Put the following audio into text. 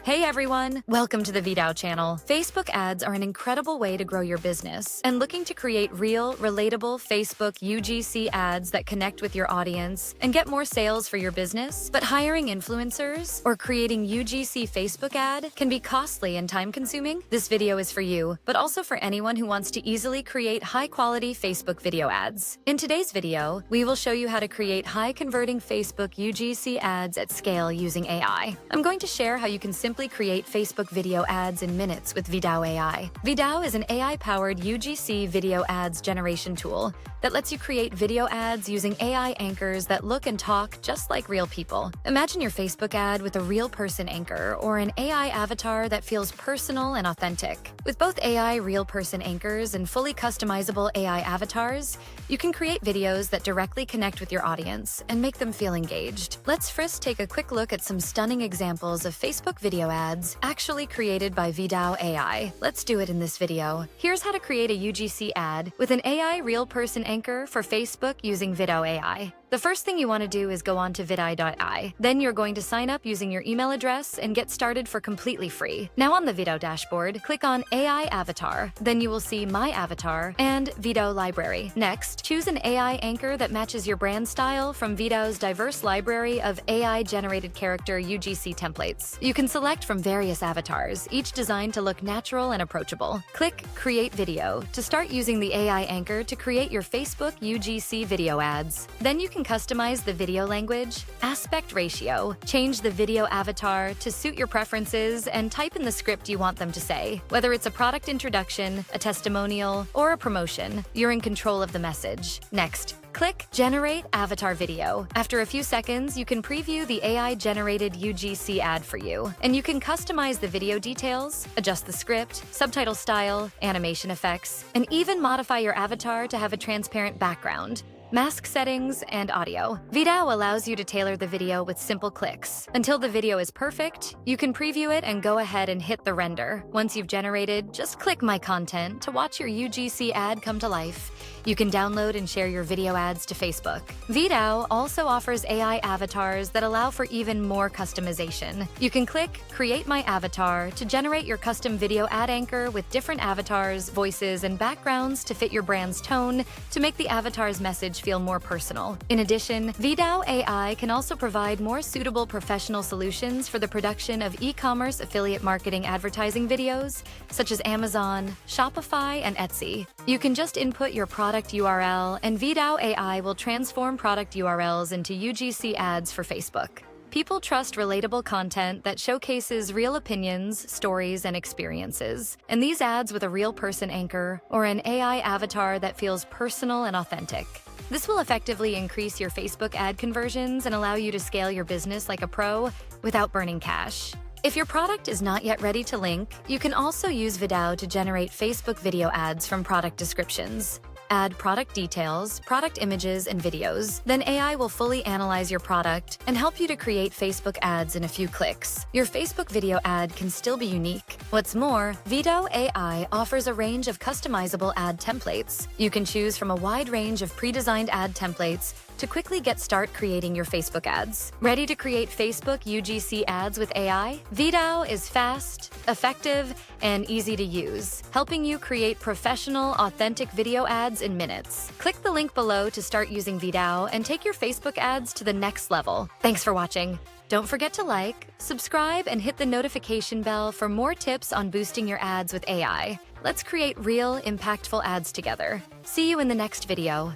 Hey everyone! Welcome to the VidAU channel. Facebook ads are an incredible way to grow your business. And looking to create real, relatable Facebook UGC ads that connect with your audience and get more sales for your business? But hiring influencers or creating UGC Facebook ad can be costly and time-consuming? This video is for you, but also for anyone who wants to easily create high-quality Facebook video ads. In today's video, we will show you how to create high-converting Facebook UGC ads at scale using AI. I'm going to share how you can simply create Facebook video ads in minutes with VidAU AI. VidAU is an AI-powered UGC video ads generation tool that lets you create video ads using AI anchors that look and talk just like real people. Imagine your Facebook ad with a real person anchor or an AI avatar that feels personal and authentic. With both AI real person anchors and fully customizable AI avatars, you can create videos that directly connect with your audience and make them feel engaged. Let's first take a quick look at some stunning examples of Facebook video ads actually created by VidAU AI. Let's do it in this video. Here's how to create a UGC ad with an AI real person anchor for Facebook using VidAU AI. The first thing you want to do is go on to vidai.ai. Then you're going to sign up using your email address and get started for completely free. Now on the VidAU dashboard, click on AI Avatar. Then you will see My Avatar and VidAU Library. Next, choose an AI anchor that matches your brand style from VidAU's diverse library of AI-generated character UGC templates. You can select from various avatars, each designed to look natural and approachable. Click Create Video to start using the AI anchor to create your Facebook UGC video ads. Then you can customize the video language, aspect ratio, change the video avatar to suit your preferences, and type in the script you want them to say. Whether it's a product introduction, a testimonial, or a promotion, you're in control of the message. Next, click Generate Avatar Video. After a few seconds, you can preview the AI-generated UGC ad for you. And you can customize the video details, adjust the script, subtitle style, animation effects, and even modify your avatar to have a transparent background, mask settings, and audio. VidAU allows you to tailor the video with simple clicks. Until the video is perfect, you can preview it and go ahead and hit the render. Once you've generated, just click My Content to watch your UGC ad come to life. You can download and share your video ads to Facebook. VidAU also offers AI avatars that allow for even more customization. You can click Create My Avatar to generate your custom video ad anchor with different avatars, voices, and backgrounds to fit your brand's tone to make the avatar's message feel more personal. In addition, VidAU AI can also provide more suitable professional solutions for the production of e-commerce affiliate marketing advertising videos, such as Amazon, Shopify, and Etsy. You can just input your product URL, and VidAU AI will transform product URLs into UGC ads for Facebook. People trust relatable content that showcases real opinions, stories, and experiences. And these ads with a real person anchor or an AI avatar that feels personal and authentic. This will effectively increase your Facebook ad conversions and allow you to scale your business like a pro without burning cash. If your product is not yet ready to link, you can also use VidAU to generate Facebook video ads from product descriptions. Add product details, product images, and videos. Then AI will fully analyze your product and help you to create Facebook ads in a few clicks. Your Facebook video ad can still be unique. What's more, VidAU AI offers a range of customizable ad templates. You can choose from a wide range of pre-designed ad templates to quickly get started creating your Facebook ads. Ready to create Facebook UGC ads with AI? VidAU is fast, effective, and easy to use, helping you create professional, authentic video ads in minutes. Click the link below to start using VidAU and take your Facebook ads to the next level. Thanks for watching. Don't forget to like, subscribe, and hit the notification bell for more tips on boosting your ads with AI. Let's create real, impactful ads together. See you in the next video.